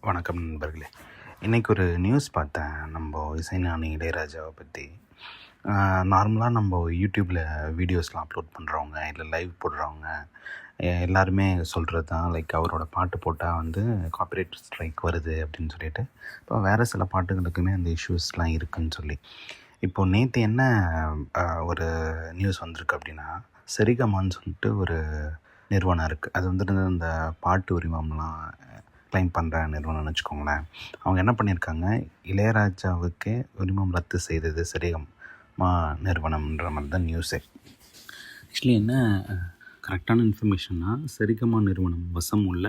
வணக்கம் நண்பர்களே. இன்றைக்கி ஒரு நியூஸ் பார்த்தேன். நம்ம இசைஞானி இளையராஜாவை பற்றி. நார்மலாக நம்ம யூடியூப்பில் வீடியோஸ்லாம் அப்லோட் பண்ணுறவங்க இல்லை லைவ் போடுறவங்க எல்லாருமே சொல்கிறது தான், லைக் அவரோட பாட்டு போட்டால் வந்து காப்பிரைட் ஸ்ட்ரைக் வருது அப்படின்னு சொல்லிட்டு. இப்போ வேறு சில பாட்டுகளுக்குமே அந்த இஷ்யூஸ்லாம் இருக்குதுன்னு சொல்லி இப்போது நேற்று என்ன ஒரு நியூஸ் வந்திருக்கு அப்படின்னா, சரிகமான்னு சொல்லிட்டு ஒரு நிறுவனம் இருக்குது. அது வந்துட்டு இந்த பாட்டு உரிமம்லாம் கிளைம் பண்ணுற நிறுவனம்னு வச்சுக்கோங்களேன். அவங்க என்ன பண்ணியிருக்காங்க, இளையராஜாவுக்கே உரிமம் ரத்து செய்தது சரிகமா நிறுவனம்ன்ற மாதிரி தான் நியூஸே. ஆக்சுவலி என்ன கரெக்டான இன்ஃபர்மேஷன்னா, சரிகமா நிறுவனம் வசம் உள்ள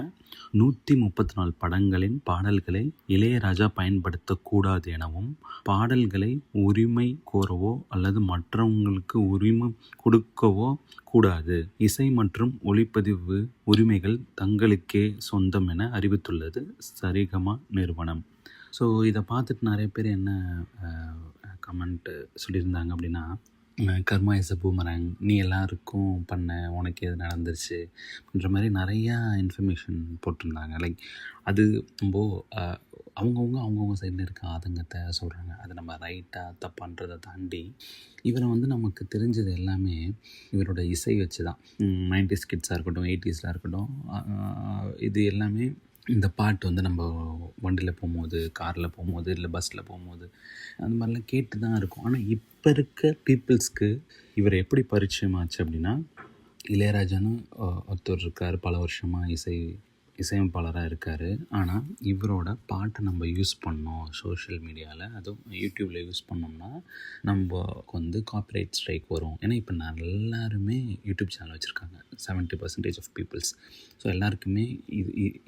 134 படங்களின் பாடல்களை இளையராஜா பயன்படுத்தக்கூடாது எனவும், பாடல்களை உரிமை கோரவோ அல்லது மற்றவங்களுக்கு உரிமை கொடுக்கவோ கூடாது, இசை மற்றும் ஒளிப்பதிவு உரிமைகள் தங்களுக்கே சொந்தம் என அறிவித்துள்ளது சரிகமா நிறுவனம். ஸோ இதை பார்த்துட்டு நிறைய பேர் என்ன கமெண்ட் சொல்லியிருந்தாங்க அப்படின்னா, கர்மா இஸ் அ பூமராங், நீ எல்லாருக்கும் பண்ண, உனக்கு எது நடந்துருச்சு அப்படின்ற மாதிரி நிறையா இன்ஃபர்மேஷன் போட்டிருந்தாங்க. லைக் அது நம்ம அவங்கவுங்க சைடில் இருக்க ஆதங்கத்தை சொல்கிறாங்க. அது நம்ம ரைட்டாக தப்பான்றதை தாண்டி இவரை வந்து நமக்கு தெரிஞ்சது எல்லாமே இவரோட இசை வச்சு தான். 90s கிட்ஸாக இருக்கட்டும், 80ஸ்லாம் இருக்கட்டும், இது எல்லாமே இந்த பாட்டு வந்து நம்ம வண்டியில் போகும்போது, காரில் போகும்போது, இல்லை பஸ்ஸில் போகும்போது அந்த மாதிரிலாம் கேட்டு தான் இருக்கும். ஆனால் இப்போ இருக்க பீப்புள்ஸ்க்கு இவர் எப்படி பரிச்சயமாச்சு அப்படின்னா, இளையராஜான்னு ஒருத்தர் இருக்கார், பல வருஷமாக இசையமைப்பாளராக இருக்கார். ஆனால் இவரோட பாட்டை நம்ம யூஸ் பண்ணோம் சோஷியல் மீடியாவில், அதுவும் யூடியூப்பில் யூஸ் பண்ணோம்னா நமக்கு வந்து காப்பிரைட் ஸ்ட்ரைக் வரும். ஏன்னா இப்போ எல்லாருமே யூடியூப் சேனல் வச்சுருக்காங்க, 70% ஆஃப் பீப்புள்ஸ். ஸோ எல்லாருக்குமே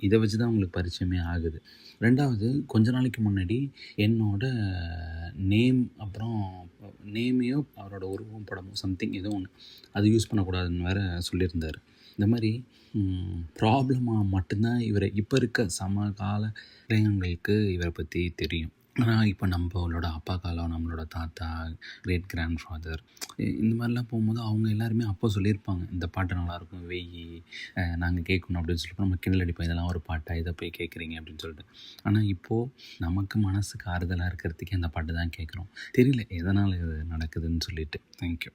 இதை வச்சு தான் அவங்களுக்கு பரிச்சயமே ஆகுது. ரெண்டாவது, கொஞ்ச நாளைக்கு முன்னாடி என்னோட நேம், அப்புறம் நேமையோ அவரோட உருவம் படமோ சம்திங் ஏதோ ஒன்று அது யூஸ் பண்ணக்கூடாதுன்னு வேறு சொல்லியிருந்தார். இந்த மாதிரி ப்ராப்ளமாக மட்டும்தான் இவரை இப்போ இருக்க சமகால இளைஞர்களுக்கு இவரை பற்றி தெரியும். ஆனால் இப்போ நம்மளோட அப்பா காலம், நம்மளோட தாத்தா, கிரேட் கிராண்ட் ஃபாதர், இந்த மாதிரிலாம் போகும்போது அவங்க எல்லாருமே அப்போ சொல்லியிருப்பாங்க, இந்த பாட்டு நல்லாயிருக்கும், வெய்யி நாங்கள் கேட்கணும் அப்படின்னு சொல்லிட்டு நம்ம கிண்டல் அடிப்போம், இதெல்லாம் ஒரு பாட்டா, இதை போய் கேட்குறீங்க அப்படின்னு சொல்லிட்டு. ஆனால் இப்போது நமக்கு மனசுக்கு ஆறுதலாக இருக்கிறதுக்கே அந்த பாட்டு தான் கேட்குறோம். தெரியல எதனால் இது நடக்குதுன்னு சொல்லிட்டு. தேங்க்யூ.